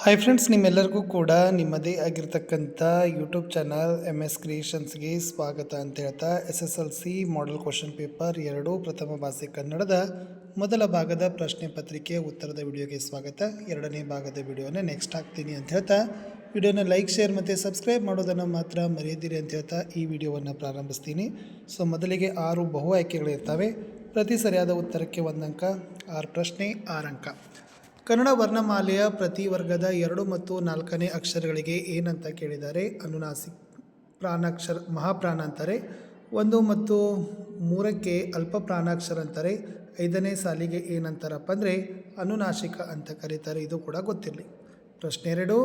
Hi friends, ನಿಮ್ಮೆಲ್ಲರಿಗೂ ಕೂಡ ನಿಮ್ಮದೇ ಆಗಿರ್ತಕ್ಕಂಥ ಯೂಟ್ಯೂಬ್ ಚಾನಲ್ MS ಕ್ರಿಯೇಷನ್ಸ್ಗೆ ಸ್ವಾಗತ ಅಂತ ಹೇಳ್ತಾ SSLC ಮಾಡೆಲ್ ಕ್ವಶನ್ ಪೇಪರ್ 2 ಪ್ರಥಮ ಭಾಷೆ ಕನ್ನಡದ ಮೊದಲ ಭಾಗದ ಪ್ರಶ್ನೆ ಪತ್ರಿಕೆ ಉತ್ತರದ ವಿಡಿಯೋಗೆ ಸ್ವಾಗತ. ಎರಡನೇ ಭಾಗದ ವಿಡಿಯೋನ ನೆಕ್ಸ್ಟ್ ಹಾಕ್ತೀನಿ ಅಂತ ಹೇಳ್ತಾ ವಿಡಿಯೋನ ಲೈಕ್, ಶೇರ್ ಮತ್ತು ಸಬ್ಸ್ಕ್ರೈಬ್ ಮಾಡೋದನ್ನು ಮಾತ್ರ ಮರೆಯದಿರಿ ಅಂತ ಹೇಳ್ತಾ ಈ ವಿಡಿಯೋವನ್ನು ಪ್ರಾರಂಭಿಸ್ತೀನಿ. ಸೊ ಮೊದಲಿಗೆ 6 ಬಹು ಆಯ್ಕೆಗಳಿರ್ತವೆ. ಪ್ರತಿ ಸರಿಯಾದ ಉತ್ತರಕ್ಕೆ 1 ಅಂಕ, 6 ಪ್ರಶ್ನೆ 6 ಅಂಕ. ಕನ್ನಡ ವರ್ಣಮಾಲೆಯ ಪ್ರತಿ ವರ್ಗದ 2 ಮತ್ತು 4ನೇ ಅಕ್ಷರಗಳಿಗೆ ಏನಂತ ಕೇಳಿದ್ದಾರೆ? ಅನುನಾಸಿಕ್, ಪ್ರಾಣಾಕ್ಷರ, ಮಹಾಪ್ರಾಣ ಅಂತಾರೆ. 1 ಮತ್ತು 3ಕ್ಕೆ ಅಲ್ಪ ಪ್ರಾಣಾಕ್ಷರ ಅಂತಾರೆ. 5ನೇ ಸಾಲಿಗೆ ಏನಂತಾರಪ್ಪ ಅಂದರೆ ಅನುನಾಸಿಕ ಅಂತ ಕರೀತಾರೆ. ಇದು ಕೂಡ ಗೊತ್ತಿರಲಿ. ಪ್ರಶ್ನೆ 2,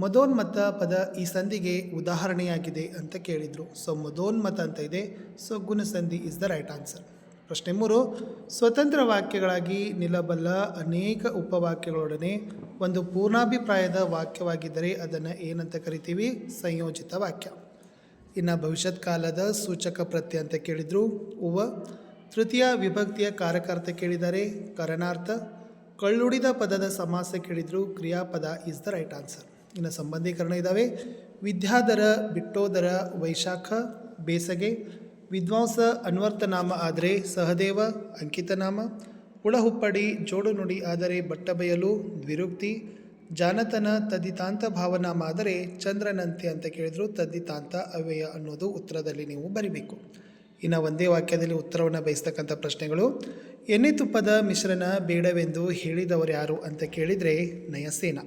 ಮದೋನ್ಮತ್ತ ಪದ ಈ ಸಂಧಿಗೆ ಉದಾಹರಣೆಯಾಗಿದೆ ಅಂತ ಕೇಳಿದರು. ಸೊ ಮದೋನ್ಮತ ಅಂತ ಇದೆ. ಸೊ ಗುಣಸಂಧಿ ಇಸ್ ದ ರೈಟ್ ಆನ್ಸರ್. ಪ್ರಶ್ನೆ 3, ಸ್ವತಂತ್ರ ವಾಕ್ಯಗಳಾಗಿ ನಿಲ್ಲಬಲ್ಲ ಅನೇಕ ಉಪವಾಕ್ಯಗಳೊಡನೆ ಒಂದು ಪೂರ್ಣಾಭಿಪ್ರಾಯದ ವಾಕ್ಯವಾಗಿದ್ದರೆ ಅದನ್ನು ಏನಂತ ಕರಿತೀವಿ? ಸಂಯೋಜಿತ ವಾಕ್ಯ. ಇನ್ನು ಭವಿಷ್ಯತ್ ಕಾಲದ ಸೂಚಕ ಪ್ರತ್ಯಯ ಅಂತ ಕೇಳಿದರು. ಉವ. ತೃತೀಯ ವಿಭಕ್ತಿಯ ಕಾರಕಾರ್ಥ ಕೇಳಿದ್ದಾರೆ. ಕರಣಾರ್ಥ. ಕಳ್ಳುಡಿದ ಪದದ ಸಮಾಸ ಕೇಳಿದರು. ಕ್ರಿಯಾಪದ ಇಸ್ ದ ರೈಟ್ ಆನ್ಸರ್. ಇನ್ನು ಸಂಬಂಧೀಕರಣ ಇದ್ದಾವೆ. ವಿದ್ಯಾಧರ, ಬಿಟ್ಟೋದರ, ವೈಶಾಖ, ಬೇಸಗೆ. ವಿದ್ವಾಂಸ ಅನ್ವರ್ತನಾಮ ಆದರೆ ಸಹದೇವ ಅಂಕಿತನಾಮ. ಹುಳಹುಪ್ಪಡಿ ಜೋಡು ನುಡಿ ಆದರೆ ಬಟ್ಟಬಯಲು ದ್ವಿರುಕ್ತಿ. ಜಾನತನ ತದ್ದಿತಾಂತ ಭಾವನಾಮ ಆದರೆ ಚಂದ್ರನಂತೆ ಅಂತ ಕೇಳಿದ್ರು. ತದ್ದಿತಾಂತ ಅವ್ಯಯ ಅನ್ನೋದು ಉತ್ತರದಲ್ಲಿ ನೀವು ಬರಿಬೇಕು. ಇನ್ನು ಒಂದೇ ವಾಕ್ಯದಲ್ಲಿ ಉತ್ತರವನ್ನು ಬಯಸ್ತಕ್ಕಂಥ ಪ್ರಶ್ನೆಗಳು. ಎಣ್ಣೆ ತುಪ್ಪದ ಮಿಶ್ರಣ ಬೇಡವೆಂದು ಹೇಳಿದವರು ಯಾರು ಅಂತ ಕೇಳಿದರೆ ನಯಸೇನ.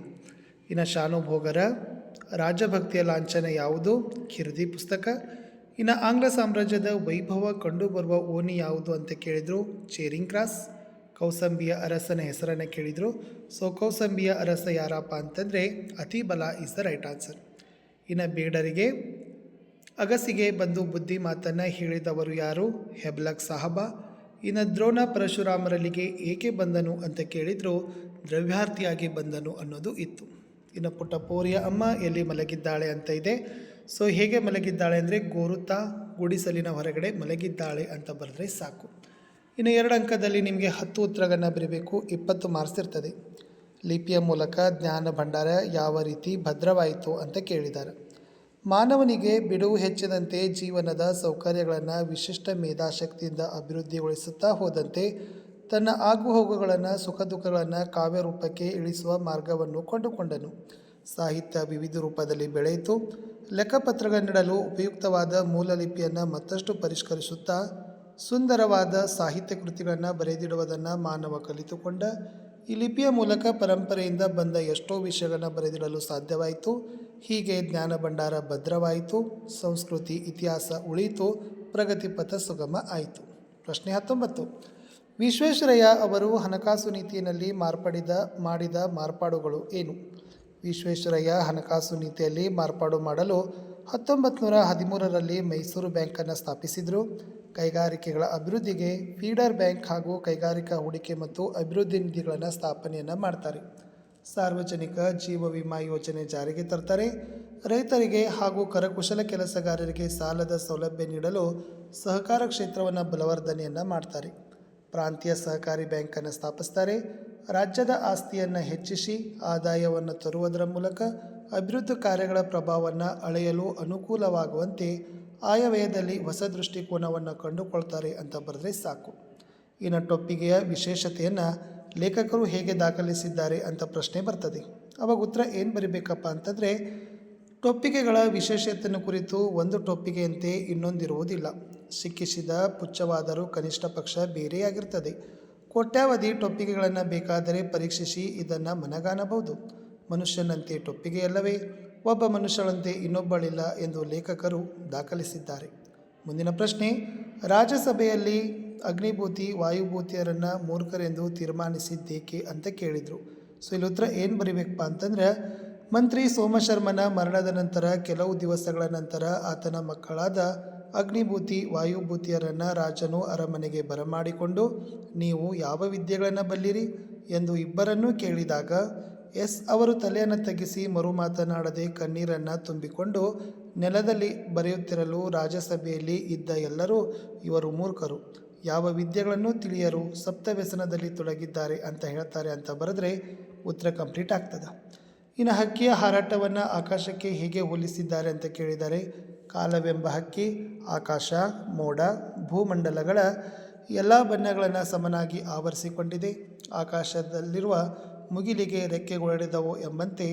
ಇನ್ನು ಶಾನುಭೋಗರ ರಾಜಭಕ್ತಿಯ ಲಾಂಛನ ಯಾವುದು? ಖಿರ್ದಿ ಪುಸ್ತಕ. ಇನ್ನು ಆಂಗ್ಲ ಸಾಮ್ರಾಜ್ಯದ ವೈಭವ ಕಂಡುಬರುವ ಓಣಿ ಯಾವುದು ಅಂತ ಕೇಳಿದರು? Charing cross. ಕೌಸಂಬಿಯ ಅರಸನ ಹೆಸರನ್ನು ಕೇಳಿದರು. ಸೊ ಕೌಸಂಬಿಯ ಅರಸ ಯಾರಪ್ಪ ಅಂತಂದರೆ ಅತಿಬಲ ಇಸ್ ದ ರೈಟ್ ಆನ್ಸರ್. ಇನ್ನು ಬೇಡರಿಗೆ ಅಗಸಿಗೆ ಬಂದು ಬುದ್ಧಿ ಮಾತನ್ನು ಹೇಳಿದವರು ಯಾರು? ಹೆಬ್ಲಕ್ ಸಾಹಬ. ಇನ್ನು ದ್ರೋಣ ಪರಶುರಾಮರಲ್ಲಿಗೆ ಏಕೆ ಬಂದನು ಅಂತ ಕೇಳಿದರು? ದ್ರವ್ಯಾರ್ಥಿಯಾಗಿ ಬಂದನು ಅನ್ನೋದು ಇತ್ತು. ಇನ್ನು ಪುಟ್ಟಪೋರಿಯ ಅಮ್ಮ ಎಲ್ಲಿ ಮಲಗಿದ್ದಾಳೆ ಅಂತ ಇದೆ. ಸೊ ಹೇಗೆ ಮಲಗಿದ್ದಾಳೆ ಅಂದರೆ ಗೋರುತ್ತಾ ಗುಡಿಸಲಿನ ಹೊರಗಡೆ ಮಲಗಿದ್ದಾಳೆ ಅಂತ ಬರೆದ್ರೆ ಸಾಕು. ಇನ್ನು 2 ಅಂಕದಲ್ಲಿ ನಿಮಗೆ 10 ಉತ್ತರಗಳನ್ನು ಬರೀಬೇಕು. 20 ಮಾರ್ಕ್ಸ್ ಇರ್ತದೆ. ಲಿಪಿಯ ಮೂಲಕ ಜ್ಞಾನ ಭಂಡಾರ ಯಾವ ರೀತಿ ಭದ್ರವಾಯಿತು ಅಂತ ಕೇಳಿದ್ದಾರೆ. ಮಾನವನಿಗೆ ಬಿಡುವು ಹೆಚ್ಚಿದಂತೆ ಜೀವನದ ಸೌಕರ್ಯಗಳನ್ನು ವಿಶಿಷ್ಟ ಮೇಧಾಶಕ್ತಿಯಿಂದ ಅಭಿವೃದ್ಧಿಗೊಳಿಸುತ್ತಾ ಹೋದಂತೆ ತನ್ನ ಆಗುಹೋಗುಗಳನ್ನು, ಸುಖ ದುಃಖಗಳನ್ನು ಕಾವ್ಯ ರೂಪಕ್ಕೆ ಇಳಿಸುವ ಮಾರ್ಗವನ್ನು ಕಂಡುಕೊಂಡನು. ಸಾಹಿತ್ಯ ವಿವಿಧ ರೂಪದಲ್ಲಿ ಬೆಳೆಯಿತು. ಲೆಕ್ಕಪತ್ರಗಳನ್ನಿಡಲು ಉಪಯುಕ್ತವಾದ ಮೂಲ ಲಿಪಿಯನ್ನು ಮತ್ತಷ್ಟು ಪರಿಷ್ಕರಿಸುತ್ತಾ ಸುಂದರವಾದ ಸಾಹಿತ್ಯ ಕೃತಿಗಳನ್ನು ಬರೆದಿಡುವುದನ್ನು ಮಾನವ ಕಲಿತುಕೊಂಡ. ಈ ಲಿಪಿಯ ಮೂಲಕ ಪರಂಪರೆಯಿಂದ ಬಂದ ಎಷ್ಟೋ ವಿಷಯಗಳನ್ನು ಬರೆದಿಡಲು ಸಾಧ್ಯವಾಯಿತು. ಹೀಗೆ ಜ್ಞಾನ ಭಂಡಾರ ಭದ್ರವಾಯಿತು. ಸಂಸ್ಕೃತಿ ಇತಿಹಾಸ ಉಳಿಯಿತು. ಪ್ರಗತಿಪಥ ಸುಗಮ ಆಯಿತು. ಪ್ರಶ್ನೆ 19, ವಿಶ್ವೇಶ್ವರಯ್ಯ ಅವರು ಹಣಕಾಸು ನೀತಿಯಲ್ಲಿ ಮಾಡಿದ ಮಾರ್ಪಾಡುಗಳು ಏನು? ವಿಶ್ವೇಶ್ವರಯ್ಯ ಹಣಕಾಸು ನೀತಿಯಲ್ಲಿ ಮಾರ್ಪಾಡು ಮಾಡಲು 1913ರಲ್ಲಿ ಮೈಸೂರು ಬ್ಯಾಂಕನ್ನು ಸ್ಥಾಪಿಸಿದರು. ಕೈಗಾರಿಕೆಗಳ ಅಭಿವೃದ್ಧಿಗೆ ಫೀಡರ್ ಬ್ಯಾಂಕ್ ಹಾಗೂ ಕೈಗಾರಿಕಾ ಹೂಡಿಕೆ ಮತ್ತು ಅಭಿವೃದ್ಧಿ ನಿಧಿಗಳನ್ನು ಸ್ಥಾಪನೆಯನ್ನು ಮಾಡ್ತಾರೆ. ಸಾರ್ವಜನಿಕ ಜೀವ ವಿಮಾ ಯೋಜನೆ ಜಾರಿಗೆ ತರ್ತಾರೆ. ರೈತರಿಗೆ ಹಾಗೂ ಕರಕುಶಲ ಕೆಲಸಗಾರರಿಗೆ ಸಾಲದ ಸೌಲಭ್ಯ ನೀಡಲು ಸಹಕಾರ ಕ್ಷೇತ್ರವನ್ನು ಬಲವರ್ಧನೆಯನ್ನು ಮಾಡ್ತಾರೆ. ಪ್ರಾಂತೀಯ ಸಹಕಾರಿ ಬ್ಯಾಂಕನ್ನು ಸ್ಥಾಪಿಸ್ತಾರೆ. ರಾಜ್ಯದ ಆಸ್ತಿಯನ್ನು ಹೆಚ್ಚಿಸಿ ಆದಾಯವನ್ನು ತರುವುದರ ಮೂಲಕ ಅಭಿವೃದ್ಧಿ ಕಾರ್ಯಗಳ ಪ್ರಭಾವವನ್ನು ಅಳೆಯಲು ಅನುಕೂಲವಾಗುವಂತೆ ಆಯವ್ಯಯದಲ್ಲಿ ಹೊಸ ದೃಷ್ಟಿಕೋನವನ್ನು ಕಂಡುಕೊಳ್ತಾರೆ ಅಂತ ಬರೆದ್ರೆ ಸಾಕು. ಇನ್ನು ಟೊಪ್ಪಿಗೆಯ ವಿಶೇಷತೆಯನ್ನು ಲೇಖಕರು ಹೇಗೆ ದಾಖಲಿಸಿದ್ದಾರೆ ಅಂತ ಪ್ರಶ್ನೆ ಬರ್ತದೆ. ಅವಾಗ ಉತ್ತರ ಏನು ಬರಿಬೇಕಪ್ಪ ಅಂತಂದರೆ, ಟೊಪ್ಪಿಗೆಗಳ ವಿಶೇಷತೆಯನ್ನು ಕುರಿತು ಒಂದು ಟೊಪ್ಪಿಗೆಯಂತೆ ಇನ್ನೊಂದಿರುವುದಿಲ್ಲ. ಸಿಕ್ಕಿಸಿದ ಪುಚ್ಚವಾದರೂ ಕನಿಷ್ಠ ಪಕ್ಷ ಬೇರೆಯಾಗಿರ್ತದೆ. ಕೋಟ್ಯಾವಧಿ ಟೊಪ್ಪಿಗೆಗಳನ್ನು ಬೇಕಾದರೆ ಪರೀಕ್ಷಿಸಿ ಇದನ್ನು ಮನಗಾಣಬಹುದು. ಮನುಷ್ಯನಂತೆ ಟೊಪ್ಪಿಗೆಯಲ್ಲವೇ? ಒಬ್ಬ ಮನುಷ್ಯನಂತೆ ಇನ್ನೊಬ್ಬಳಿಲ್ಲ ಎಂದು ಲೇಖಕರು ದಾಖಲಿಸಿದ್ದಾರೆ. ಮುಂದಿನ ಪ್ರಶ್ನೆ, ರಾಜ್ಯಸಭೆಯಲ್ಲಿ ಅಗ್ನಿಭೂತಿ ವಾಯುಭೂತಿಯರನ್ನು ಮೂರ್ಖರೆಂದು ತೀರ್ಮಾನಿಸಿದ್ದೇಕೆ ಅಂತ ಕೇಳಿದರು. ಸೊ ಇಲ್ಲಿ ಉತ್ತರ ಏನು ಬರೀಬೇಕಪ್ಪ ಅಂತಂದರೆ, ಮಂತ್ರಿ ಸೋಮಶರ್ಮನ ಮರಣದ ನಂತರ ಕೆಲವು ದಿವಸಗಳ ನಂತರ ಆತನ ಮಕ್ಕಳಾದ ಅಗ್ನಿಭೂತಿ ವಾಯುಭೂತಿಯರನ್ನು ರಾಜನು ಅರಮನೆಗೆ ಬರಮಾಡಿಕೊಂಡು ನೀವು ಯಾವ ವಿದ್ಯೆಗಳನ್ನು ಬಲ್ಲಿರಿ ಎಂದು ಇಬ್ಬರನ್ನೂ ಕೇಳಿದಾಗ ಅವರು ತಲೆಯನ್ನು ತಗ್ಗಿಸಿ ಮರು ಮಾತನಾಡದೆ ಕಣ್ಣೀರನ್ನು ತುಂಬಿಕೊಂಡು ನೆಲದಲ್ಲಿ ಬರೆಯುತ್ತಿರಲು ರಾಜ್ಯಸಭೆಯಲ್ಲಿ ಇದ್ದ ಎಲ್ಲರೂ ಇವರು ಮೂರ್ಖರು, ಯಾವ ವಿದ್ಯೆಗಳನ್ನು ತಿಳಿಯರು, ಸಪ್ತ ವ್ಯಸನದಲ್ಲಿ ತೊಡಗಿದ್ದಾರೆ ಅಂತ ಹೇಳ್ತಾರೆ ಅಂತ ಬರೆದ್ರೆ ಉತ್ತರ ಕಂಪ್ಲೀಟ್ ಆಗ್ತದೆ. ಇನ್ನು ಹಕ್ಕಿಯ ಹಾರಾಟವನ್ನು ಆಕಾಶಕ್ಕೆ ಹೇಗೆ ಹೋಲಿಸಿದ್ದಾರೆ ಅಂತ ಕೇಳಿದ್ದಾರೆ. ಕಾಲವೆಂಬ ಹಕ್ಕಿ ಆಕಾಶ, ಮೋಡ, ಭೂಮಂಡಲಗಳ ಎಲ್ಲ ಬಣ್ಣಗಳನ್ನು ಸಮನಾಗಿ ಆವರಿಸಿಕೊಂಡಿದೆ. ಆಕಾಶದಲ್ಲಿರುವ ಮುಗಿಲಿಗೆ ರೆಕ್ಕೆಗೊಡೆದವು ಎಂಬಂತೆ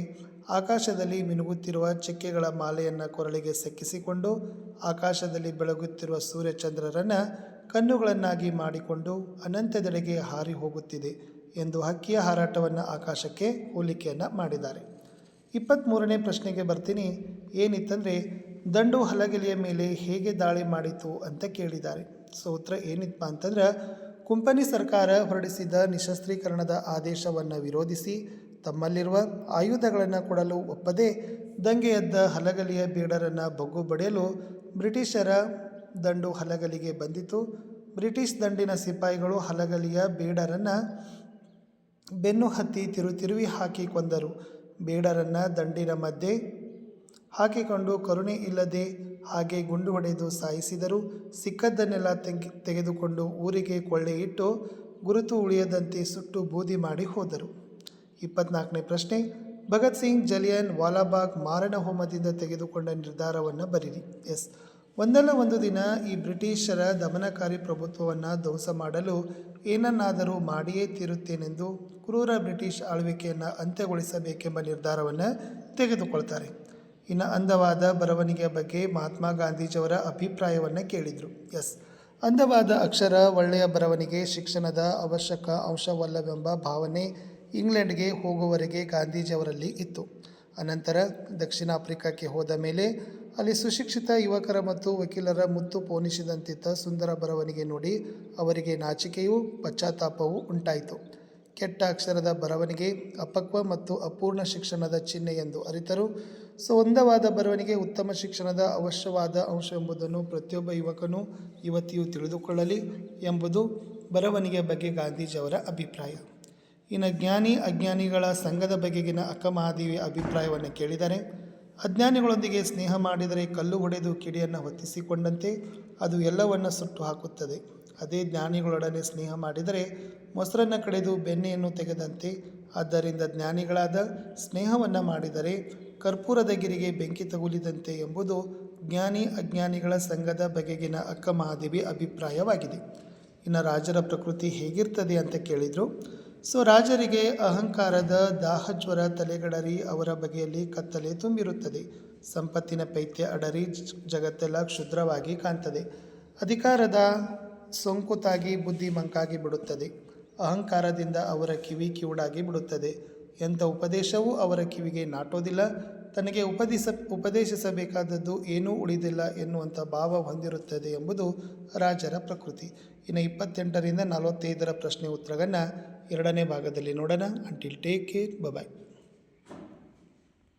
ಆಕಾಶದಲ್ಲಿ ಮಿನುಗುತ್ತಿರುವ ಚಕ್ಕೆಗಳ ಮಾಲೆಯನ್ನು ಕೊರಳಿಗೆ ಸೆಕ್ಕಿಸಿಕೊಂಡು ಆಕಾಶದಲ್ಲಿ ಬೆಳಗುತ್ತಿರುವ ಸೂರ್ಯಚಂದ್ರರನ್ನು ಕಣ್ಣುಗಳನ್ನಾಗಿ ಮಾಡಿಕೊಂಡು ಅನಂತದೆಡೆಗೆ ಹಾರಿ ಹೋಗುತ್ತಿದೆ ಎಂದು ಹಕ್ಕಿಯ ಹಾರಾಟವನ್ನು ಆಕಾಶಕ್ಕೆ ಹೋಲಿಕೆಯನ್ನು ಮಾಡಿದ್ದಾರೆ. 23ನೇ ಪ್ರಶ್ನೆಗೆ ಬರ್ತೀನಿ. ಏನಿತ್ತಂದರೆ ದಂಡು ಹಲಗೆಲೆಯ ಮೇಲೆ ಹೇಗೆ ದಾಳಿ ಮಾಡಿತು ಅಂತ ಕೇಳಿದ್ದಾರೆ. ಸೊ ಉತ್ತರ ಏನಿತ್ತಪ್ಪ ಅಂತಂದ್ರೆ, ಕುಂಪನಿ ಸರ್ಕಾರ ಹೊರಡಿಸಿದ ನಿಶಸ್ತ್ರೀಕರಣದ ಆದೇಶವನ್ನು ವಿರೋಧಿಸಿ ತಮ್ಮಲ್ಲಿರುವ ಆಯುಧಗಳನ್ನು ಕೊಡಲು ಒಪ್ಪದೆ ದಂಗೆಯೆದ್ದ ಹಲಗಲಿಯ ಬೇಡರನ್ನು ಬಗ್ಗು ಬಡಿಯಲು ಬ್ರಿಟಿಷರ ದಂಡು ಹಲಗಲಿಗೆ ಬಂದಿತು. ಬ್ರಿಟಿಷ್ ದಂಡಿನ ಸಿಪಾಯಿಗಳು ಹಲಗಲಿಯ ಬೇಡರನ್ನು ಬೆನ್ನು ಹತ್ತಿ ತಿರುವಿ ಹಾಕಿ ಕೊಂದರು. ಬೇಡರನ್ನು ದಂಡಿನ ಮಧ್ಯೆ ಹಾಕಿಕೊಂಡು ಕರುಣೆ ಇಲ್ಲದೆ ಹಾಗೆ ಗುಂಡು ಹೊಡೆದು ಸಾಯಿಸಿದರು. ಸಿಕ್ಕದ್ದನ್ನೆಲ್ಲ ತೆಗೆದುಕೊಂಡು ಊರಿಗೆ ಕೊಳ್ಳೆ ಇಟ್ಟು ಗುರುತು ಉಳಿಯದಂತೆ ಸುಟ್ಟು ಬೂದಿ ಮಾಡಿ ಹೋದರು. 24ನೇ ಪ್ರಶ್ನೆ. ಭಗತ್ ಸಿಂಗ್ ಜಲಿಯನ್ ವಾಲಾಬಾಗ್ ಮಾರಣ ಹೋಮದಿಂದ ತೆಗೆದುಕೊಂಡ ನಿರ್ಧಾರವನ್ನು ಬರೀರಿ. ಎಸ್, ಒಂದಲ್ಲ ಒಂದು ದಿನ ಈ ಬ್ರಿಟಿಷರ ದಮನಕಾರಿ ಪ್ರಭುತ್ವವನ್ನು ಧ್ವಂಸ ಮಾಡಲು ಏನನ್ನಾದರೂ ಮಾಡಿಯೇ ತೀರುತ್ತೇನೆಂದು ಕ್ರೂರ ಬ್ರಿಟಿಷ್ ಆಳ್ವಿಕೆಯನ್ನು ಅಂತ್ಯಗೊಳಿಸಬೇಕೆಂಬ ನಿರ್ಧಾರವನ್ನು ತೆಗೆದುಕೊಳ್ತಾರೆ. ಇನ್ನು ಅಂದವಾದ ಬರವಣಿಗೆಯ ಬಗ್ಗೆ ಮಹಾತ್ಮ ಗಾಂಧೀಜಿಯವರ ಅಭಿಪ್ರಾಯವನ್ನು ಕೇಳಿದರು. ಎಸ್, ಅಂದವಾದ ಅಕ್ಷರ, ಒಳ್ಳೆಯ ಬರವಣಿಗೆ ಶಿಕ್ಷಣದ ಅವಶ್ಯಕ ಅಂಶವಲ್ಲವೆಂಬ ಭಾವನೆ ಇಂಗ್ಲೆಂಡ್ಗೆ ಹೋಗುವವರೆಗೆ ಗಾಂಧೀಜಿಯವರಲ್ಲಿ ಇತ್ತು. ಅನಂತರ ದಕ್ಷಿಣ ಆಫ್ರಿಕಾಕ್ಕೆ ಹೋದ ಮೇಲೆ ಅಲ್ಲಿ ಸುಶಿಕ್ಷಿತ ಯುವಕರ ಮತ್ತು ವಕೀಲರ ಮುತ್ತು ಪೋಣಿಸಿದಂತಿದ್ದ ಸುಂದರ ಬರವಣಿಗೆ ನೋಡಿ ಅವರಿಗೆ ನಾಚಿಕೆಯೂ ಪಶ್ಚಾತ್ತಾಪವೂ ಉಂಟಾಯಿತು. ಕೆಟ್ಟ ಅಕ್ಷರದ ಬರವಣಿಗೆ ಅಪಕ್ವ ಮತ್ತು ಅಪೂರ್ಣ ಶಿಕ್ಷಣದ ಚಿಹ್ನೆ ಎಂದು ಅರಿತರು. ಒಂದವಾದ ಬರವಣಿಗೆ ಉತ್ತಮ ಶಿಕ್ಷಣದ ಅವಶ್ಯವಾದ ಅಂಶವೆಂಬುದನ್ನು ಪ್ರತಿಯೊಬ್ಬ ಯುವಕನೂ ಯುವತಿಯು ತಿಳಿದುಕೊಳ್ಳಲಿ ಎಂಬುದು ಬರವಣಿಗೆಯ ಬಗ್ಗೆ ಗಾಂಧೀಜಿಯವರ ಅಭಿಪ್ರಾಯ. ಇನ್ನು ಜ್ಞಾನಿ ಅಜ್ಞಾನಿಗಳ ಸಂಘದ ಬಗೆಗಿನ ಅಕ್ಕ ಮಹಾದೇವಿಯ ಅಭಿಪ್ರಾಯವನ್ನು ಕೇಳಿದರೆ, ಅಜ್ಞಾನಿಗಳೊಂದಿಗೆ ಸ್ನೇಹ ಮಾಡಿದರೆ ಕಲ್ಲು ಹೊಡೆದು ಕಿಡಿಯನ್ನು ಹೊತ್ತಿಸಿಕೊಂಡಂತೆ ಅದು ಎಲ್ಲವನ್ನು ಸುಟ್ಟು ಹಾಕುತ್ತದೆ. ಅದೇ ಜ್ಞಾನಿಗಳೊಡನೆ ಸ್ನೇಹ ಮಾಡಿದರೆ ಮೊಸರನ್ನು ಕಡೆದು ಬೆಣ್ಣೆಯನ್ನು ತೆಗೆದಂತೆ. ಆದ್ದರಿಂದ ಜ್ಞಾನಿಗಳಾದ ಸ್ನೇಹವನ್ನು ಮಾಡಿದರೆ ಕರ್ಪೂರದ ಗಿರಿಗೆ ಬೆಂಕಿ ತಗುಲಿದಂತೆ ಎಂಬುದು ಜ್ಞಾನಿ ಅಜ್ಞಾನಿಗಳ ಸಂಘದ ಬಗೆಗಿನ ಅಕ್ಕ ಮಹಾದೇವಿ ಅಭಿಪ್ರಾಯವಾಗಿದೆ. ಇನ್ನು ರಾಜರ ಪ್ರಕೃತಿ ಹೇಗಿರ್ತದೆ ಅಂತ ಕೇಳಿದರು. ರಾಜರಿಗೆ ಅಹಂಕಾರದ ದಾಹಜ್ವರ ತಲೆಗಡರಿ ಅವರ ಬಗೆಯಲ್ಲಿ ಕತ್ತಲೆ ತುಂಬಿರುತ್ತದೆ. ಸಂಪತ್ತಿನ ಪೈತ್ಯ ಅಡರಿ ಜಗತ್ತೆಲ್ಲ ಕ್ಷುದ್ರವಾಗಿ ಕಾಣ್ತದೆ. ಅಧಿಕಾರದ ಸೋಂಕುತಾಗಿ ಬುದ್ಧಿ ಮಂಕಾಗಿ ಬಿಡುತ್ತದೆ. ಅಹಂಕಾರದಿಂದ ಅವರ ಕಿವಿ ಕಿವುಡಾಗಿ ಬಿಡುತ್ತದೆ. ಎಂಥ ಉಪದೇಶವೂ ಅವರ ಕಿವಿಗೆ ನಾಟೋದಿಲ್ಲ. ತನಗೆ ಉಪದೇಶಿಸಬೇಕಾದದ್ದು ಏನೂ ಉಳಿದಿಲ್ಲ ಎನ್ನುವಂಥ ಭಾವ ಹೊಂದಿರುತ್ತದೆ ಎಂಬುದು ರಾಜರ ಪ್ರಕೃತಿ. ಇನ್ನು 28ರಿಂದ 45 ಪ್ರಶ್ನೆ ಉತ್ತರಗಳನ್ನು ಎರಡನೇ ಭಾಗದಲ್ಲಿ ನೋಡೋಣ. ಅಂಟಿಲ್ ಟೇಕ್ ಕೇರ್, ಬಾಯ್.